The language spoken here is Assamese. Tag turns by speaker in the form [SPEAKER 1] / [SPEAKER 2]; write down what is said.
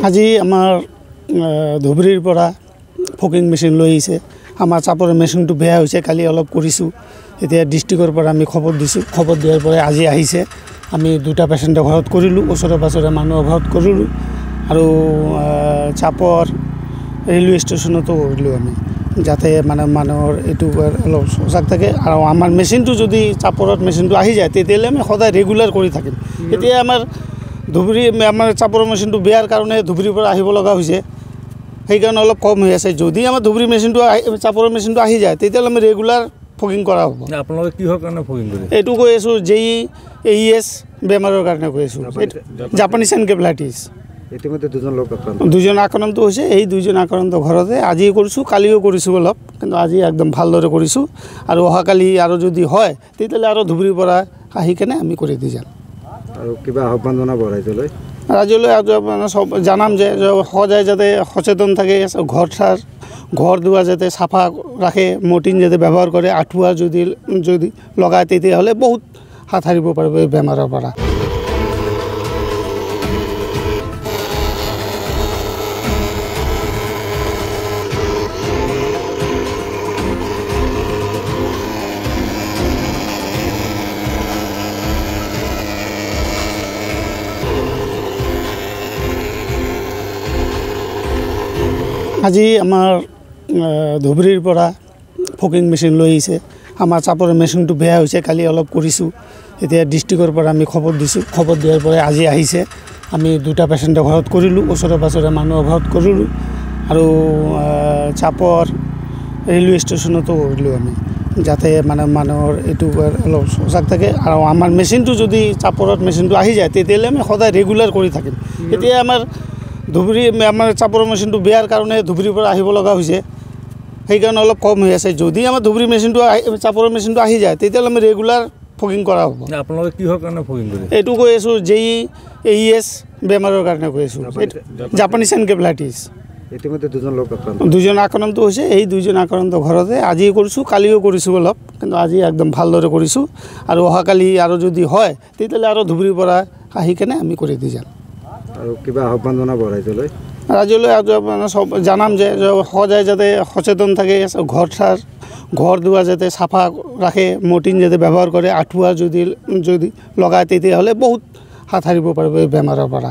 [SPEAKER 1] আজি আমাৰ ধুবুৰীৰ পৰা ফকিং মেচিন লৈ আহিছে। আমাৰ চাপৰ মেচিনটো বেয়া হৈছে, কালি অলপ কৰিছোঁ। এতিয়া ডিষ্ট্ৰিক্টৰ পৰা আমি খবৰ দিছোঁ, খবৰ দিয়াৰ পৰা আজি আহিছে। আমি দুটা পেচেণ্টৰ ঘৰত কৰিলোঁ, ওচৰে পাঁজৰে মানুহৰ ঘৰত কৰিলোঁ আৰু চাপৰ ৰেলৱে ষ্টেচনতো কৰিলোঁ আমি, যাতে মানুহৰ এইটো অলপ সজাগ থাকে। আৰু আমাৰ মেচিনটো যদি চাপৰত মেচিনটো আহি যায় তেতিয়াহ'লে আমি সদায় ৰেগুলাৰ কৰি থাকিম। এতিয়া আমাৰ আমাৰ চাপৰ মেচিনটো বেয়াৰ কাৰণে ধুবুৰীৰ পৰা আহিব লগা হৈছে, সেইকাৰণে অলপ কম হৈ আছে। যদি আমাৰ ধুবুৰী মেচিনটো চাপৰ মেচিনটো আহি যায় তেতিয়াহ'লে আমি ৰেগুলাৰ ফকিং কৰা হ'ব।
[SPEAKER 2] আপোনালোকে কিহৰ কাৰণে ফকিং কৰে?
[SPEAKER 1] এইটো কৈ আছোঁ JES বেমাৰৰ কাৰণে কৈ আছোঁ, জাপানীজ এনকেফেলাইটিছ।
[SPEAKER 2] ইতিমধ্যে
[SPEAKER 1] দুজন আক্ৰান্ত হৈছে। এই দুজন আক্ৰান্ত ঘৰতে আজি কৰিছোঁ, কালিও কৰিছোঁ অলপ, কিন্তু আজি একদম ভালদৰে কৰিছোঁ। আৰু অহাকালি আৰু যদি হয় তেতিয়াহ'লে আৰু ধুবুৰীৰ পৰা আহি কেনে আমি কৰি দি যাম।
[SPEAKER 2] আৰু কিবা আহ্বান জনাব ৰাইজলৈ?
[SPEAKER 1] ৰাইজলৈ সব জানাম যে সদায় যাতে সচেতন থাকে, ঘৰ দুৱাৰ যাতে চাফা ৰাখে, মৰ্টিন যাতে ব্যৱহাৰ কৰে, আঁঠুৱা যদি লগায় তেতিয়াহ'লে বহুত হাত সাৰিব পাৰিব এই বেমাৰৰ পৰা। আজি আমাৰ ধুবুৰীৰ পৰা ফকিং মেচিন লৈ আহিছে। আমাৰ চাপৰ মেচিনটো বেয়া হৈছে, কালি অলপ কৰিছোঁ। এতিয়া ডিষ্ট্ৰিক্টৰ পৰা আমি খবৰ দিছোঁ, খবৰ দিয়াৰ পৰা আজি আহিছে। আমি দুটা পেচেণ্টৰ ঘৰত কৰিলোঁ, ওচৰে পাঁজৰে মানুহৰ ঘৰত কৰিলোঁ আৰু চাপৰ ৰেলৱে ষ্টেচনতো কৰিলোঁ আমি, যাতে মানুহৰ এইটো অলপ সজাগ থাকে। আৰু আমাৰ মেচিনটো যদি চাপৰত মেচিনটো আহি যায় তেতিয়াহ'লে আমি সদায় ৰেগুলাৰ কৰি থাকিম। এতিয়া আমাৰ আমাৰ চাপৰ মেচিনটো বেয়াৰ কাৰণে ধুবুৰীৰ পৰা আহিব লগা হৈছে, সেইকাৰণে অলপ কম হৈ আছে। যদি আমাৰ ধুবুৰী মেচিনটো চাপৰ মেচিনটো আহি যায় তেতিয়াহ'লে আমি ৰেগুলাৰ ফকিং কৰা হ'ব।
[SPEAKER 2] আপোনালোকে কিহৰ কাৰণে ফকিং কৰে?
[SPEAKER 1] এইটো কৈ আছোঁ JES বেমাৰৰ কাৰণে কৈ আছোঁ, জাপানীজ এনকেফেলাইটিছ।
[SPEAKER 2] ইতিমধ্যে
[SPEAKER 1] দুজন আক্ৰান্ত হৈছে। এই দুজন আক্ৰান্ত ঘৰতে আজি কৰিছোঁ, কালিও কৰিছোঁ অলপ, কিন্তু আজি একদম ভালদৰে কৰিছোঁ। আৰু অহাকালি আৰু যদি হয় তেতিয়াহ'লে আৰু ধুবুৰীৰ পৰা আহি কেনে আমি কৰি দি যাম।
[SPEAKER 2] আৰু কিবা আহ্বান জনাব ৰাইজলৈ?
[SPEAKER 1] ৰাইজলৈ সব জানাম যে সদায় যাতে সচেতন থাকে, ঘৰ দুৱাৰ যাতে চাফা ৰাখে, মৰ্টিন যাতে ব্যৱহাৰ কৰে, আঁঠুৱা যদি লগায় তেতিয়াহ'লে বহুত হাত সাৰিব পাৰিব এই বেমাৰৰ পৰা।